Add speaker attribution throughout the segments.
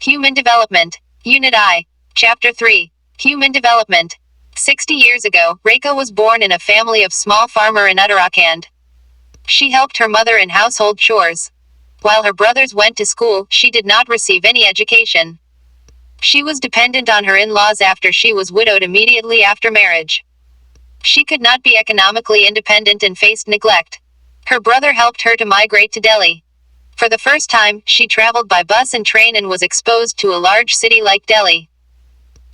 Speaker 1: Human Development. Unit I. Chapter 3. Human Development. 60 years ago, Reika was born in a family of small farmer in Uttarakhand. She helped her mother in household chores. While her brothers went to school, she did not receive any education. She was dependent on her in-laws after she was widowed immediately after marriage. She could not be economically independent and faced neglect. Her brother helped her to migrate to Delhi. For the first time, she traveled by bus and train and was exposed to a large city like Delhi.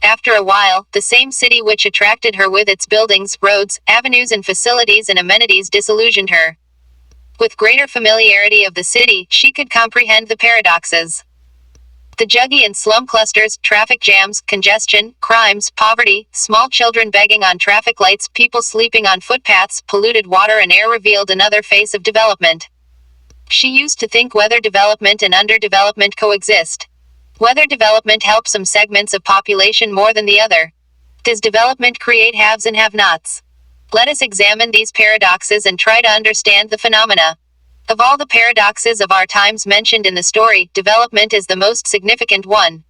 Speaker 1: After a while, the same city which attracted her with its buildings, roads, avenues and facilities and amenities disillusioned her. With greater familiarity of the city, she could comprehend the paradoxes. The juggy and slum clusters, traffic jams, congestion, crimes, poverty, small children begging on traffic lights, people sleeping on footpaths, polluted water and air revealed another face of development. She used to think whether development and underdevelopment coexist. Whether development helps some segments of population more than the other. Does development create haves and have-nots? Let us examine these paradoxes and try to understand the phenomena. Of all the paradoxes of our times mentioned in the story, development is the most significant one.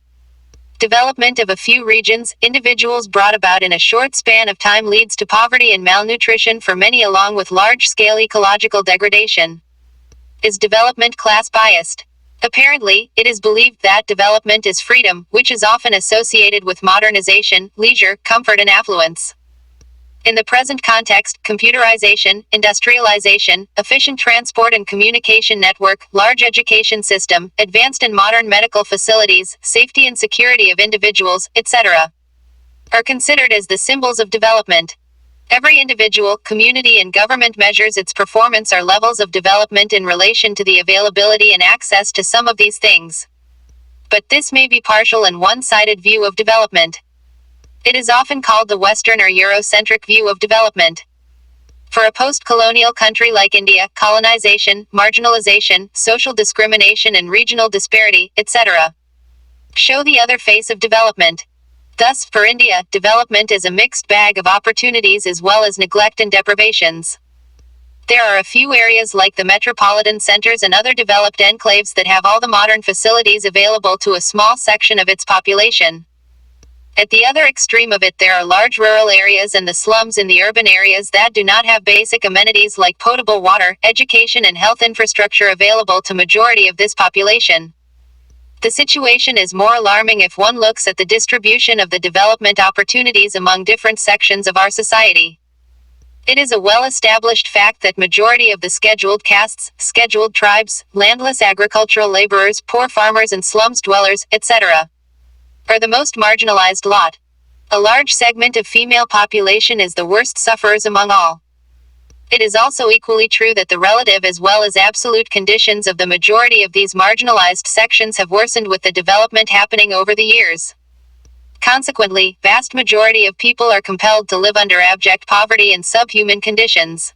Speaker 1: Development of a few regions, individuals brought about in a short span of time leads to poverty and malnutrition for many along with large-scale ecological degradation. Is development class-biased? Apparently, it is believed that development is freedom, which is often associated with modernization, leisure, comfort and affluence. In the present context, computerization, industrialization, efficient transport and communication network, large education system, advanced and modern medical facilities, safety and security of individuals, etc., are considered as the symbols of development. Every individual, community and government measures its performance or levels of development in relation to the availability and access to some of these things. But this may be partial and one-sided view of development. It is often called the Western or Eurocentric view of development. For a post-colonial country like India, colonization, marginalization, social discrimination and regional disparity, etc., show the other face of development. Thus, for India, development is a mixed bag of opportunities as well as neglect and deprivations. There are a few areas like the metropolitan centers and other developed enclaves that have all the modern facilities available to a small section of its population. At the other extreme of it there are large rural areas and the slums in the urban areas that do not have basic amenities like potable water, education and health infrastructure available to majority of this population. The situation is more alarming if one looks at the distribution of the development opportunities among different sections of our society. It is a well-established fact that majority of the scheduled castes, scheduled tribes, landless agricultural laborers, poor farmers and slums dwellers, etc., are the most marginalized lot. A large segment of female population is the worst sufferers among all. It is also equally true that the relative as well as absolute conditions of the majority of these marginalized sections have worsened with the development happening over the years. Consequently, vast majority of people are compelled to live under abject poverty and subhuman conditions.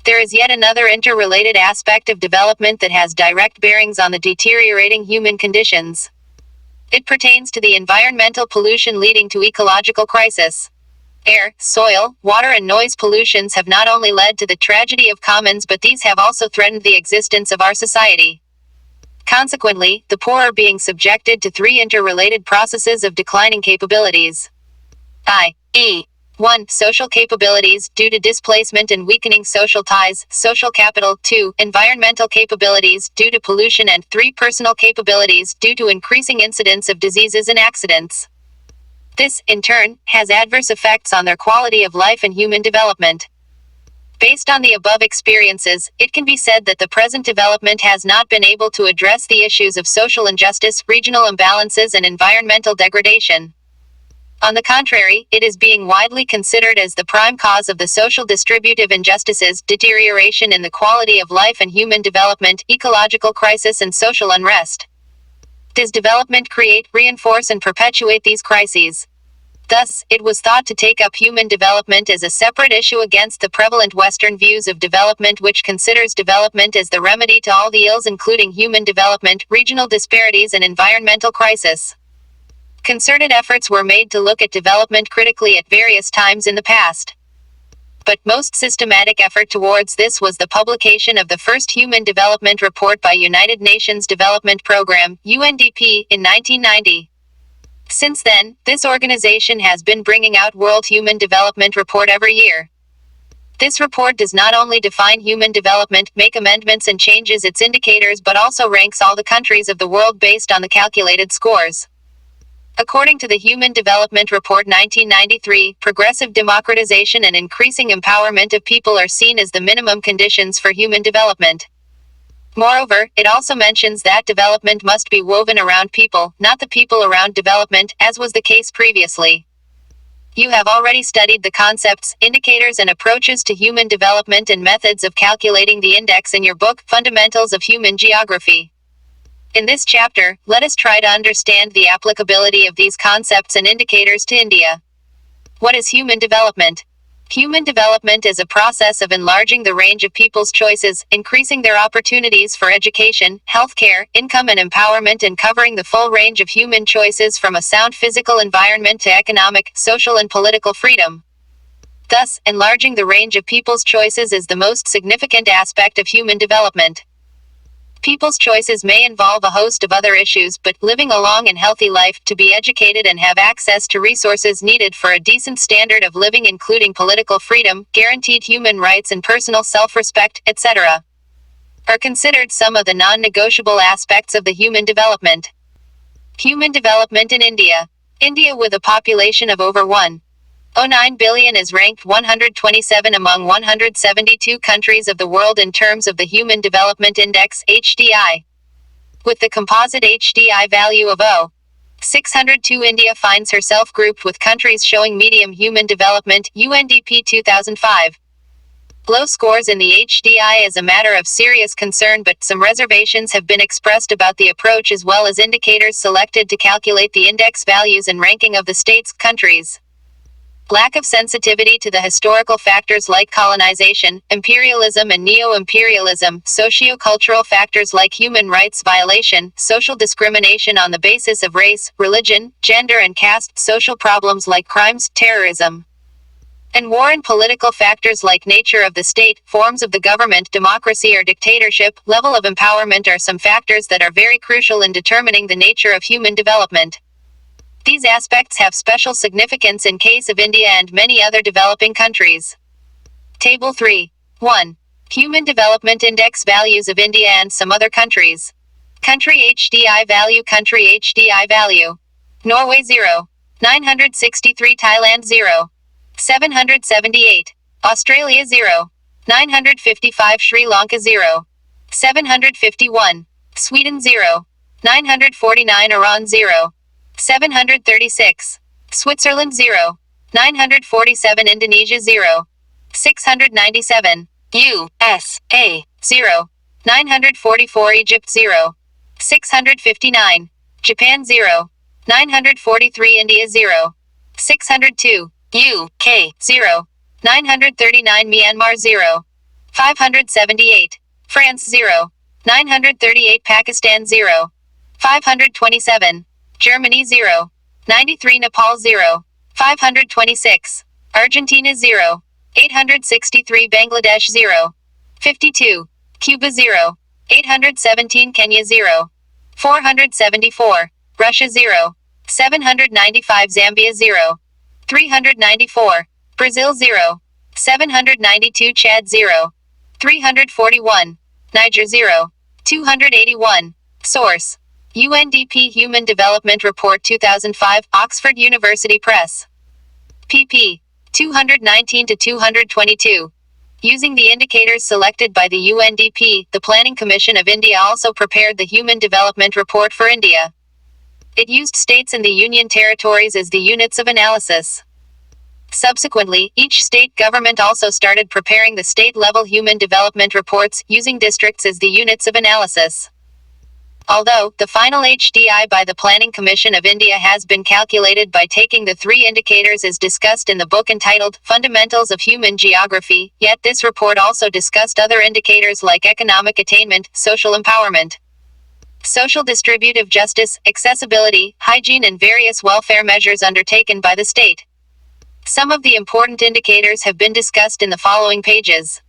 Speaker 1: There is yet another interrelated aspect of development that has direct bearings on the deteriorating human conditions. It pertains to the environmental pollution leading to ecological crisis. Air, soil, water and noise pollutions have not only led to the tragedy of commons but these have also threatened the existence of our society. Consequently, the poor are being subjected to three interrelated processes of declining capabilities. i.e. 1. Social capabilities, due to displacement and weakening social ties, social capital. 2. Environmental capabilities, due to pollution and 3. Personal capabilities, due to increasing incidence of diseases and accidents. This, in turn, has adverse effects on their quality of life and human development. Based on the above experiences, it can be said that the present development has not been able to address the issues of social injustice, regional imbalances and environmental degradation. On the contrary, it is being widely considered as the prime cause of the social distributive injustices, deterioration in the quality of life and human development, ecological crisis and social unrest. Does development create, reinforce and perpetuate these crises? Thus, it was thought to take up human development as a separate issue against the prevalent Western views of development which considers development as the remedy to all the ills including human development, regional disparities and environmental crisis. Concerted efforts were made to look at development critically at various times in the past. But most systematic effort towards this was the publication of the first Human Development Report by United Nations Development Programme, UNDP, in 1990. Since then, this organization has been bringing out World Human Development Report every year. This report does not only define human development, make amendments and changes its indicators, but also ranks all the countries of the world based on the calculated scores. According to the Human Development Report 1993, progressive democratization and increasing empowerment of people are seen as the minimum conditions for human development. Moreover, it also mentions that development must be woven around people, not the people around development, as was the case previously. You have already studied the concepts, indicators and approaches to human development and methods of calculating the index in your book, Fundamentals of Human Geography. In this chapter, let us try to understand the applicability of these concepts and indicators to India. What is human development? Human development is a process of enlarging the range of people's choices, increasing their opportunities for education, healthcare, income and empowerment, and covering the full range of human choices from a sound physical environment to economic, social and political freedom. Thus, enlarging the range of people's choices is the most significant aspect of human development. People's choices may involve a host of other issues, but living a long and healthy life, to be educated and have access to resources needed for a decent standard of living, including political freedom, guaranteed human rights and personal self-respect, etc., are considered some of the non-negotiable aspects of the human development. Human development in India. India, with a population of over 1.09 billion, is ranked 127 among 172 countries of the world in terms of the Human Development Index, HDI. With the composite HDI value of 0.602, India finds herself grouped with countries showing medium human development, UNDP 2005. Low scores in the HDI is a matter of serious concern, but some reservations have been expressed about the approach as well as indicators selected to calculate the index values and ranking of the states, countries. Lack of sensitivity to the historical factors like colonization, imperialism and neo-imperialism, socio-cultural factors like human rights violation, social discrimination on the basis of race, religion, gender and caste, social problems like crimes, terrorism, and war, and political factors like nature of the state, forms of the government, democracy or dictatorship, level of empowerment are some factors that are very crucial in determining the nature of human development. These aspects have special significance in case of India and many other developing countries. Table 3. 1. Human Development Index values of India and some other countries. Country HDI value. Country HDI value. Norway 0. 963. Thailand 0. 778. Australia 0. 955. Sri Lanka 0. 751. Sweden 0. 949. Iran 0. 736. Switzerland 0. 947. Indonesia 0. 697. USA 0. 944. Egypt 0. 659. Japan 0. 943. India 0. 602. UK 0. 939. Myanmar 0. 578. France 0. 938. Pakistan 0. 527. Germany 0. 93. Nepal 0. 526. Argentina 0. 863. Bangladesh 0. 52. Cuba 0. 817. Kenya 0. 474. Russia 0. 795. Zambia 0. 394. Brazil 0. 792. Chad 0. 341. Niger 0. 281. Source: UNDP Human Development Report 2005, Oxford University Press. pp. 219-222. Using the indicators selected by the UNDP, the Planning Commission of India also prepared the Human Development Report for India. It used states and the Union Territories as the units of analysis. Subsequently, each state government also started preparing the state-level human development reports, using districts as the units of analysis. Although, the final HDI by the Planning Commission of India has been calculated by taking the three indicators as discussed in the book entitled Fundamentals of Human Geography, yet this report also discussed other indicators like economic attainment, social empowerment, social distributive justice, accessibility, hygiene and various welfare measures undertaken by the state. Some of the important indicators have been discussed in the following pages.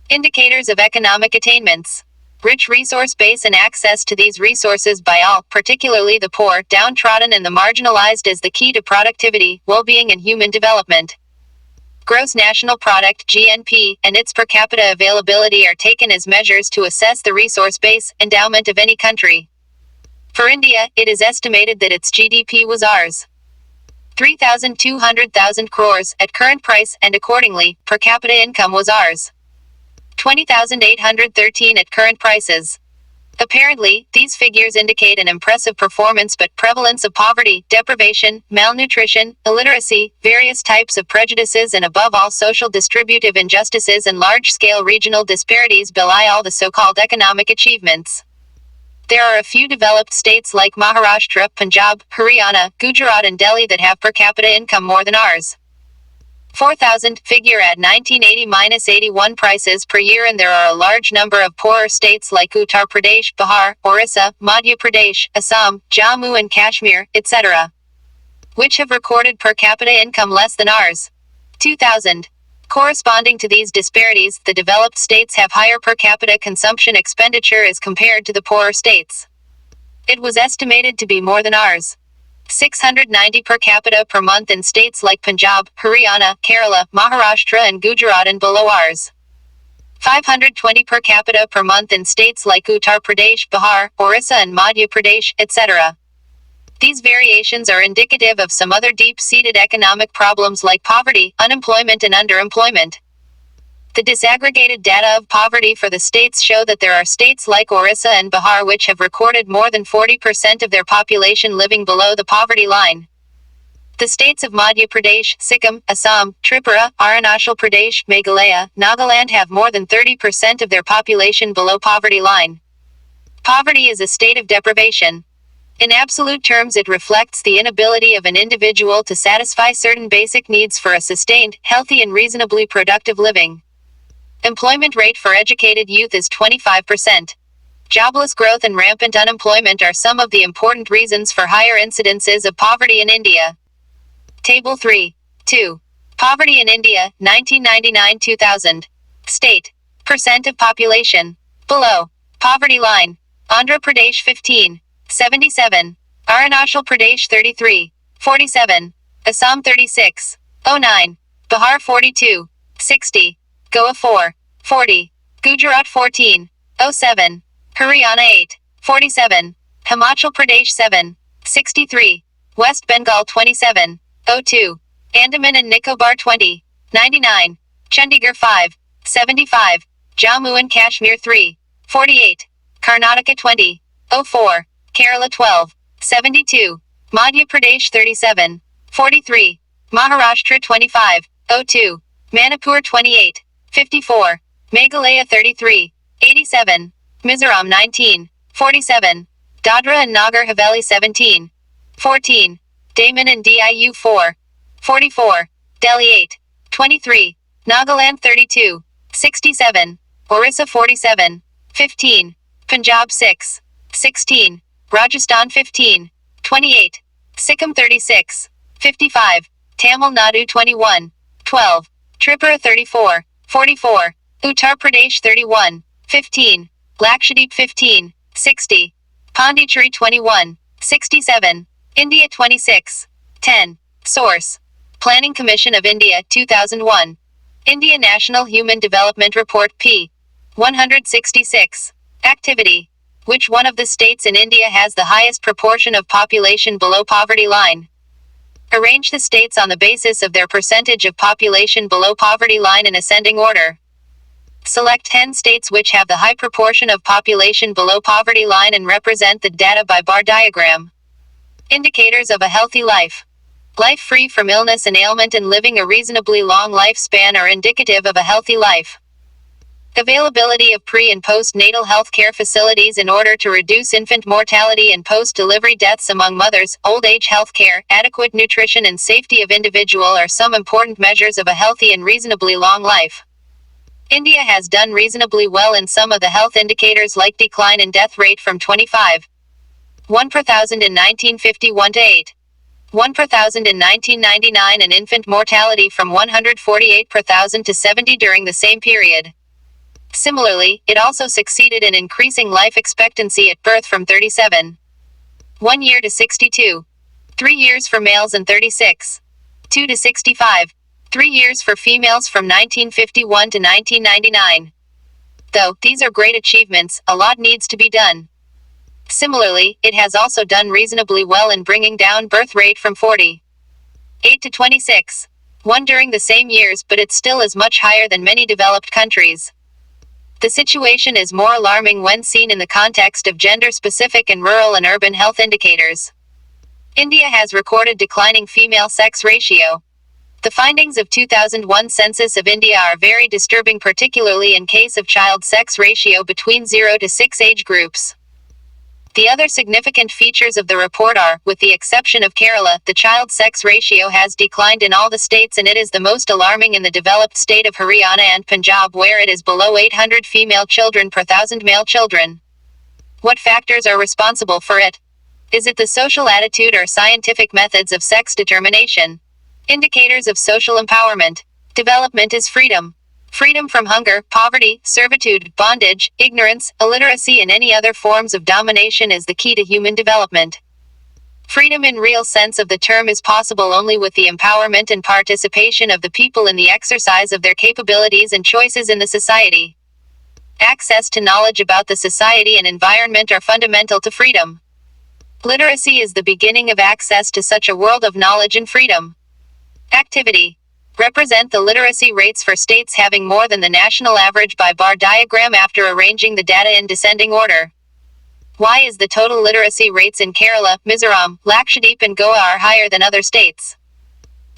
Speaker 1: Indicators of economic attainments. Rich resource base and access to these resources by all, particularly the poor, downtrodden and the marginalized, is the key to productivity, well-being and human development. Gross national product (GNP) and its per capita availability are taken as measures to assess the resource base, endowment of any country. For India, it is estimated that its GDP was Rs. 3,200,000 crores at current price, and accordingly, per capita income was Rs. 20,813 at current prices. Apparently, these figures indicate an impressive performance, but prevalence of poverty, deprivation, malnutrition, illiteracy, various types of prejudices and above all social distributive injustices and large-scale regional disparities belie all the so-called economic achievements. There are a few developed states like Maharashtra, Punjab, Haryana, Gujarat and Delhi that have per capita income more than Rs. 4,000 figure at 1980-81 prices per year, and there are a large number of poorer states like Uttar Pradesh, Bihar, Orissa, Madhya Pradesh, Assam, Jammu and Kashmir, etc., which have recorded per capita income less than Rs. 2,000. Corresponding to these disparities, the developed states have higher per capita consumption expenditure as compared to the poorer states. It was estimated to be more than Rs. 690 per capita per month in states like Punjab, Haryana, Kerala, Maharashtra and Gujarat, and below Rs. 520 per capita per month in states like Uttar Pradesh, Bihar, Orissa and Madhya Pradesh, etc. These variations are indicative of some other deep-seated economic problems like poverty, unemployment and underemployment. The disaggregated data of poverty for the states show that there are states like Orissa and Bihar which have recorded more than 40% of their population living below the poverty line. The states of Madhya Pradesh, Sikkim, Assam, Tripura, Arunachal Pradesh, Meghalaya, Nagaland have more than 30% of their population below poverty line. Poverty is a state of deprivation. In absolute terms, it reflects the inability of an individual to satisfy certain basic needs for a sustained, healthy and reasonably productive living. Employment rate for educated youth is 25%. Jobless growth and rampant unemployment are some of the important reasons for higher incidences of poverty in India. Table 3. 2. Poverty in India, 1999-2000. State. Percent of population. Below. Poverty line. Andhra Pradesh 15. 77. Arunachal Pradesh 33. 47. Assam 36. 09. Bihar 42. 60. Goa 4. 40. Gujarat 14. 07. Haryana 8. 47. Himachal Pradesh 7. 63. West Bengal 27. 02. Andaman and Nicobar 20. 99. Chandigarh 5. 75. Jammu and Kashmir 3. 48. Karnataka 20. 04. Kerala 12. 72. Madhya Pradesh 37. 43. Maharashtra 25. 02. Manipur 28. 54. Meghalaya 33. 87. Mizoram 19. 47. Dadra and Nagar Haveli 17. 14. Daman and Diu 4. 44. Delhi 8. 23. Nagaland 32. 67. Orissa 47. 15. Punjab 6. 16. Rajasthan 15. 28. Sikkim 36. 55. Tamil Nadu 21. 12. Tripura 34. 44. Uttar Pradesh 31. 15. Lakshadweep 15. 60. Pondicherry 21. 67. India 26. 10. Source. Planning Commission of India 2001. India National Human Development Report p. 166. Activity. Which one of the states in India has the highest proportion of population below poverty line? Arrange the states on the basis of their percentage of population below poverty line in ascending order. Select 10 states which have the high proportion of population below poverty line and represent the data by bar diagram. Indicators of a healthy life. Life free from illness and ailment and living a reasonably long lifespan are indicative of a healthy life. Availability of pre- and post-natal health care facilities in order to reduce infant mortality and post-delivery deaths among mothers, old age health care, adequate nutrition and safety of individual are some important measures of a healthy and reasonably long life. India has done reasonably well in some of the health indicators like decline in death rate from 25.1 per thousand in 1951 to 1 per thousand in 1999, and infant mortality from 148 per thousand to 70 during the same period. Similarly, it also succeeded in increasing life expectancy at birth from 37.1 year to 62. 3 years for males and 36.2 to 65. 3 years for females from 1951 to 1999. Though these are great achievements, a lot needs to be done. Similarly, it has also done reasonably well in bringing down birth rate from 48 to 26.1 during the same years, but it still is much higher than many developed countries. The situation is more alarming when seen in the context of gender-specific and rural and urban health indicators. India has recorded declining female sex ratio. The findings of 2001 Census of India are very disturbing, particularly in case of child sex ratio between 0 to 6 age groups. The other significant features of the report are, with the exception of Kerala, the child sex ratio has declined in all the states, and it is the most alarming in the developed state of Haryana and Punjab, where it is below 800 female children per thousand male children. What factors are responsible for it? Is it the social attitude or scientific methods of sex determination? Indicators of social empowerment. Development is freedom. Freedom from hunger, poverty, servitude, bondage, ignorance, illiteracy, and any other forms of domination is the key to human development. Freedom in real sense of the term is possible only with the empowerment and participation of the people in the exercise of their capabilities and choices in the society. Access to knowledge about the society and environment are fundamental to freedom. Literacy is the beginning of access to such a world of knowledge and freedom. Activity. Represent the literacy rates for states having more than the national average by bar diagram after arranging the data in descending order. Why is the total literacy rates in Kerala, Mizoram, Lakshadweep, and Goa are higher than other states?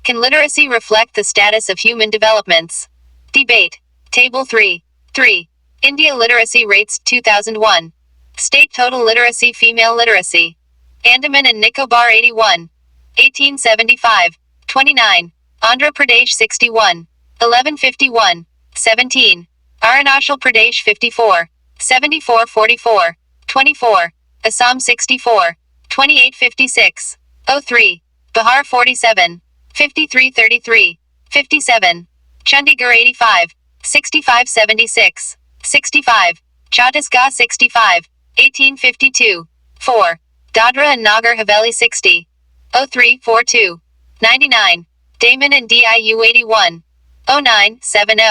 Speaker 1: Can literacy reflect the status of human developments? Debate. Table 3. 3. India literacy rates, 2001. State total literacy, female literacy. Andaman and Nicobar 81. 1875. 29. Andhra Pradesh 61. 1151. 17. Arunachal Pradesh 54. 7444. 24. Assam 64. 2856. 03. Bihar 47. 5333. 57. Chandigarh 85. 6576. 65. Chhattisgarh 65. 1852. 4. Dadra and Nagar Haveli 60. 0342. 99. Daman and Diu 81. 09, 70.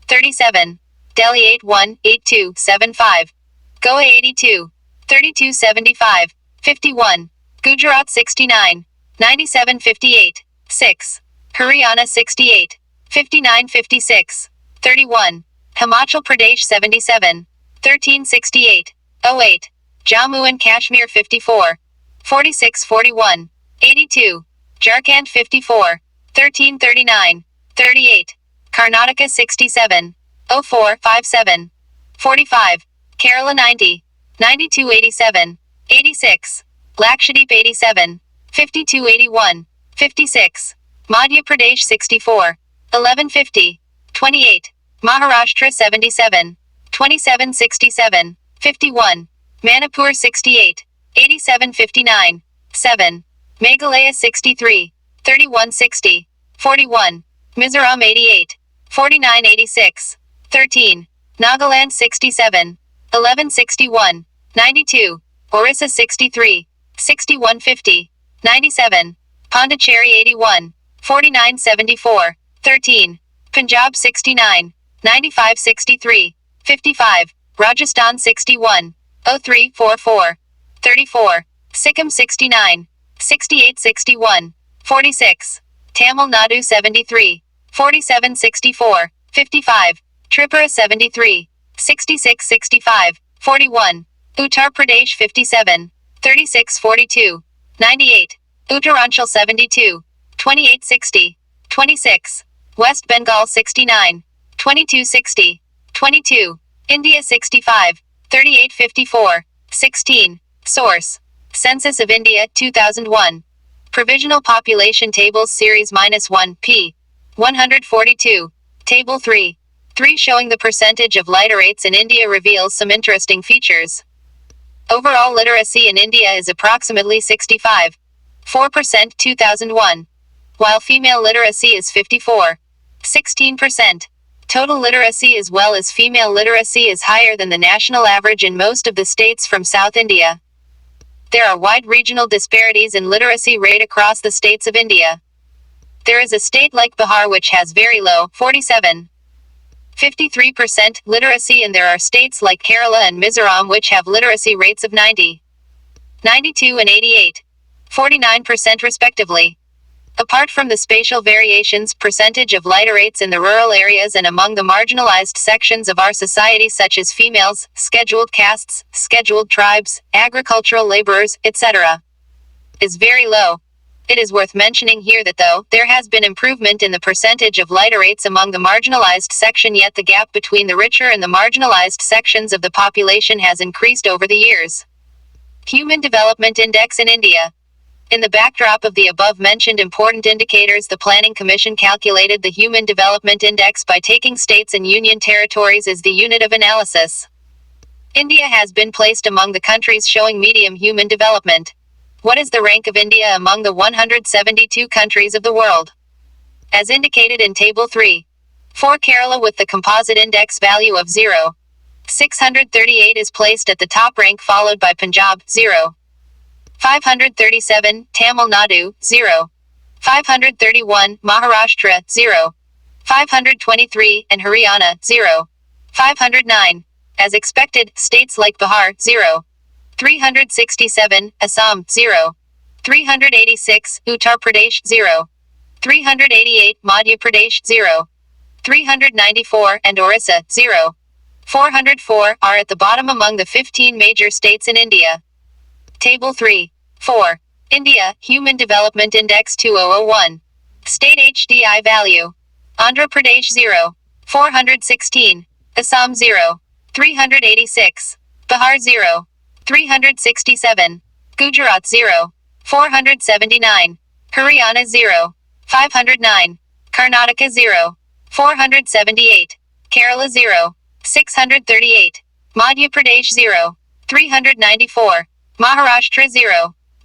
Speaker 1: 37. Delhi 81, 82, 75. Goa 82. 32, 75. 51. Gujarat 69. 97, 58. 6. Haryana 68. 59, 56. 31. Himachal Pradesh 77. 13, 68. 08. Jammu and Kashmir 54. 46, 41. 82. Jharkhand 54. 1339. 38. Karnataka 67. 04, 57. 45. Kerala 90. 92, 87. 86. Lakshadweep 87. 52, 81. 56. Madhya Pradesh 64. 1150. 28. Maharashtra 77. 27, 67. 51. Manipur 68. 87, 59. 7. Meghalaya 63. 3160. 41. Mizoram 88. 49, 86. 13. Nagaland 67. 1161. 92. Orissa 63. 6150. 97. Pondicherry 81. 49, 74. 13. Punjab 69. 95, 63. 55. Rajasthan 61. 0344. 34. Sikkim 69. 68, 61. 46. Tamil Nadu 73. 47, 64. 55. Tripura 73. 66, 65. 41. Uttar Pradesh 57. 36, 42. 98. Uttaranchal 72. 28, 60. 26. West Bengal 69. 22, 60. 22. India 65. 38, 54. 16. Source. Census of India, 2001. Provisional Population Tables Series -1, p. 142. Table 3. 3 showing the percentage of literates in India reveals some interesting features. Overall literacy in India is approximately 65. 4% 2001. While female literacy is 16%. Total literacy as well as female literacy is higher than the national average in most of the states from South India. There are wide regional disparities in literacy rate across the states of India. There is a state like Bihar which has very low, 53% literacy, and there are states like Kerala and Mizoram which have literacy rates of 90, 92 and 88, 49% respectively. Apart from the spatial variations, percentage of literates in the rural areas and among the marginalized sections of our society such as females, scheduled castes, scheduled tribes, agricultural laborers, etc., is very low. It is worth mentioning here that though there has been improvement in the percentage of literates among the marginalized section, yet the gap between the richer and the marginalized sections of the population has increased over the years. Human Development Index in India. In the backdrop of the above-mentioned important indicators, the Planning Commission calculated the Human Development Index by taking states and union territories as the unit of analysis. India has been placed among the countries showing medium human development. What is the rank of India among the 172 countries of the world? As indicated in Table 3. For Kerala with the composite index value of 0.638 is placed at the top rank, followed by Punjab, 0.537, Tamil Nadu, 0.531, Maharashtra, 0.523, and Haryana, 0.509. As expected, states like Bihar, 0.367, Assam, 0.386, Uttar Pradesh, 0.388, Madhya Pradesh, 0.394, and Orissa, 0.404, are at the bottom among the 15 major states in India. Table 3. 4. India, Human Development Index 2001. State HDI value. Andhra Pradesh 0.416. Assam 0.386. Bihar 0.367. Gujarat 0.479. Haryana 0.509. Karnataka 0.478. Kerala 0.638. Madhya Pradesh 0.394. Maharashtra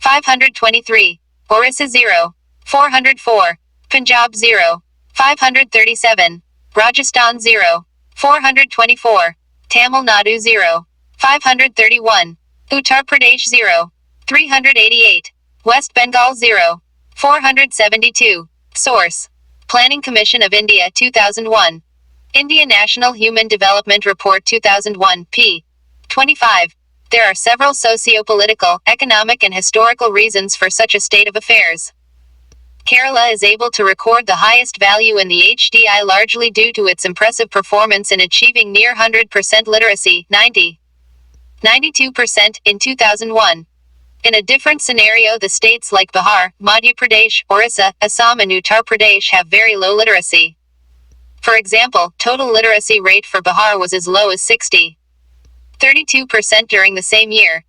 Speaker 1: 0.523. Orissa 0.404. Punjab 0.537. Rajasthan 0.424. Tamil Nadu 0.531. Uttar Pradesh 0.388. West Bengal 0.472. Source. Planning Commission of India 2001. India National Human Development Report 2001, p. 25. There are several socio-political, economic and historical reasons for such a state of affairs. Kerala is able to record the highest value in the HDI largely due to its impressive performance in achieving near 100% literacy, 92% in 2001. In a different scenario, the states like Bihar, Madhya Pradesh, Orissa, Assam and Uttar Pradesh have very low literacy. For example, total literacy rate for Bihar was as low as 32% during the same year.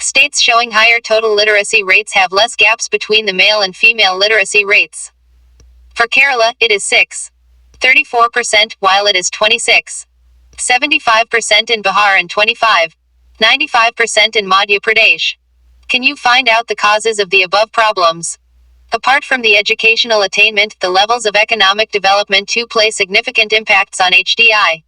Speaker 1: States showing higher total literacy rates have less gaps between the male and female literacy rates. For Kerala, it is 34%, while it is 75% in Bihar and 95% in Madhya Pradesh. Can you find out the causes of the above problems? Apart from the educational attainment, the levels of economic development too play significant impacts on HDI.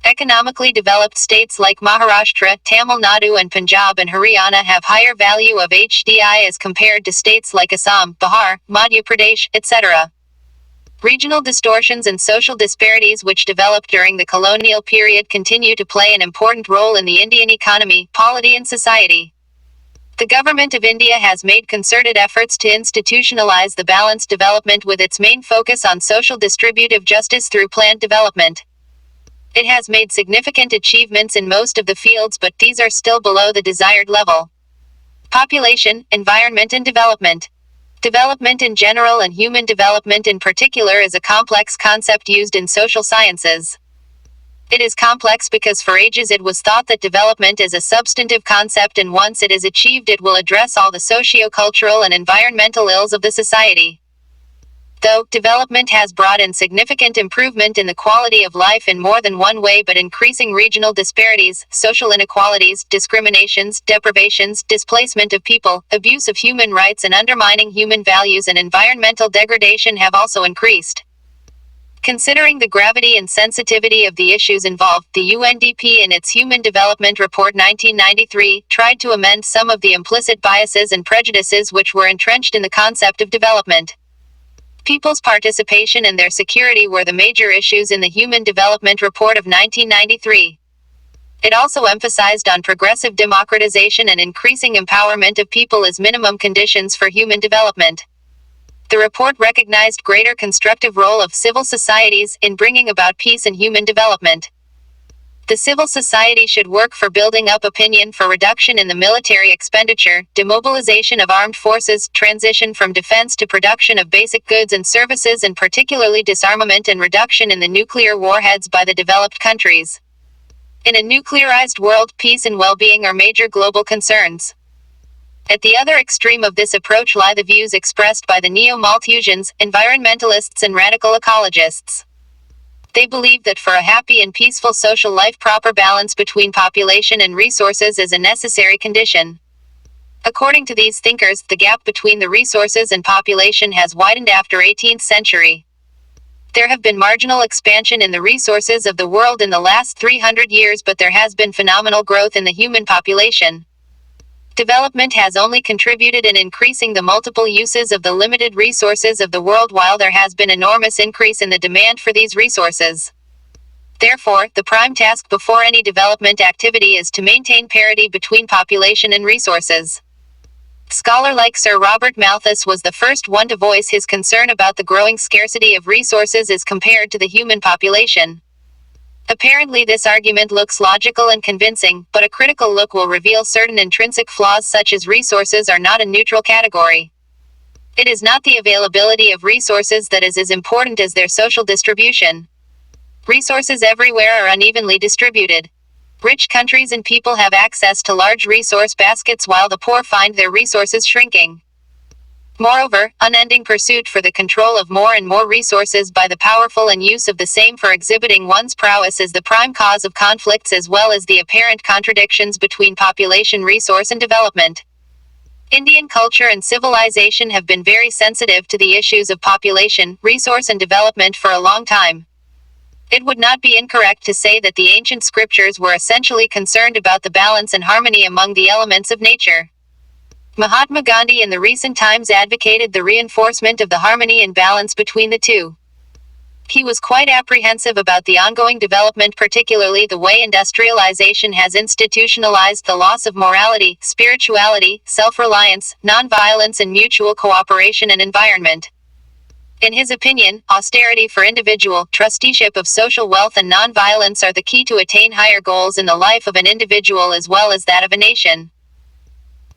Speaker 1: Economically developed states like Maharashtra, Tamil Nadu and Punjab and Haryana have higher value of HDI as compared to states like Assam, Bihar, Madhya Pradesh, etc. Regional distortions and social disparities which developed during the colonial period continue to play an important role in the Indian economy, polity and society. The Government of India has made concerted efforts to institutionalize the balanced development with its main focus on social distributive justice through planned development. It has made significant achievements in most of the fields, but these are still below the desired level. Population, environment and development. Development in general and human development in particular is a complex concept used in social sciences. It is complex because for ages it was thought that development is a substantive concept, and once it is achieved it will address all the socio-cultural and environmental ills of the society. Though development has brought in significant improvement in the quality of life in more than one way, but increasing regional disparities, social inequalities, discriminations, deprivations, displacement of people, abuse of human rights and undermining human values and environmental degradation have also increased. Considering the gravity and sensitivity of the issues involved, the UNDP in its Human Development Report 1993 tried to amend some of the implicit biases and prejudices which were entrenched in the concept of development. People's participation and their security were the major issues in the Human Development Report of 1993. It also emphasized on progressive democratization and increasing empowerment of people as minimum conditions for human development. The report recognized greater constructive role of civil societies in bringing about peace and human development. The civil society should work for building up opinion for reduction in the military expenditure, demobilization of armed forces, transition from defense to production of basic goods and services, and particularly disarmament and reduction in the nuclear warheads by the developed countries. In a nuclearized world, peace and well-being are major global concerns. At the other extreme of this approach lie the views expressed by the neo-Malthusians, environmentalists and radical ecologists. They believe that for a happy and peaceful social life, proper balance between population and resources is a necessary condition. According to these thinkers, the gap between the resources and population has widened after 18th century. There have been marginal expansion in the resources of the world in the last 300 years, but there has been phenomenal growth in the human population. Development has only contributed in increasing the multiple uses of the limited resources of the world, while there has been enormous increase in the demand for these resources. Therefore, the prime task before any development activity is to maintain parity between population and resources. Scholar like Sir Robert Malthus was the first one to voice his concern about the growing scarcity of resources as compared to the human population. Apparently this argument looks logical and convincing, but a critical look will reveal certain intrinsic flaws, such as resources are not a neutral category. It is not the availability of resources that is as important as their social distribution. Resources everywhere are unevenly distributed. Rich countries and people have access to large resource baskets, while the poor find their resources shrinking. Moreover, unending pursuit for the control of more and more resources by the powerful and use of the same for exhibiting one's prowess is the prime cause of conflicts, as well as the apparent contradictions between population, resource and development. Indian culture and civilization have been very sensitive to the issues of population, resource and development for a long time. It would not be incorrect to say that the ancient scriptures were essentially concerned about the balance and harmony among the elements of nature. Mahatma Gandhi in the recent times advocated the reinforcement of the harmony and balance between the two. He was quite apprehensive about the ongoing development, particularly the way industrialization has institutionalized the loss of morality, spirituality, self-reliance, non-violence and mutual cooperation and environment. In his opinion, austerity for individual, trusteeship of social wealth and non-violence are the key to attain higher goals in the life of an individual as well as that of a nation.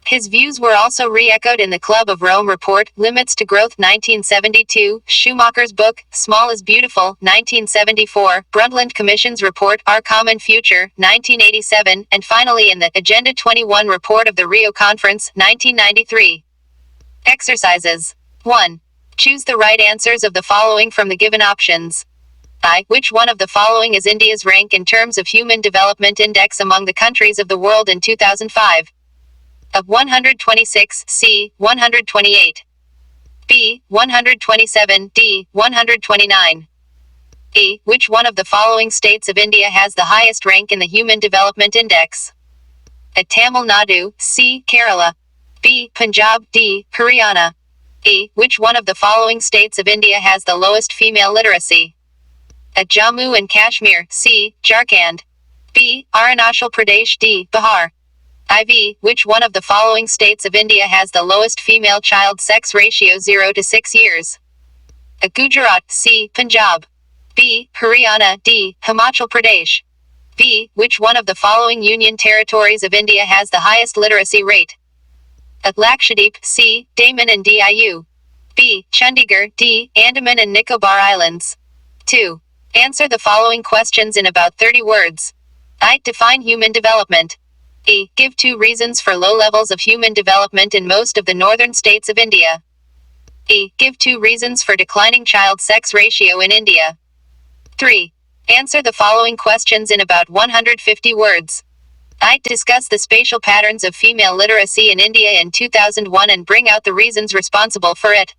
Speaker 1: His views were also re-echoed in the Club of Rome Report, Limits to Growth 1972, Schumacher's book, Small is Beautiful, 1974, Brundtland Commission's report, Our Common Future, 1987, and finally in the Agenda 21 report of the Rio Conference, 1993. Exercises. 1. Choose the right answers of the following from the given options. I. Which one of the following is India's rank in terms of Human Development Index among the countries of the world in 2005? Of 126, C. 128. B. 127, D. 129. E. Which one of the following states of India has the highest rank in the Human Development Index? A. Tamil Nadu, C. Kerala. B. Punjab, D. Haryana. E. Which one of the following states of India has the lowest female literacy? A. Jammu and Kashmir, C. Jharkhand. B. Arunachal Pradesh, D. Bihar. IV. Which one of the following states of India has the lowest female child sex ratio 0 to 6 years? A. Gujarat, C. Punjab. B. Haryana, D. Himachal Pradesh. B. Which one of the following union territories of India has the highest literacy rate? A. Lakshadweep, C. Daman and Diu. B. Chandigarh, D. Andaman and Nicobar Islands. 2. Answer the following questions in about 30 words. I. Define human development. E. Give 2 reasons for low levels of human development in most of the northern states of India. E. Give 2 reasons for declining child sex ratio in India. 3. Answer the following questions in about 150 words. I. Discuss the spatial patterns of female literacy in India in 2001 and bring out the reasons responsible for it.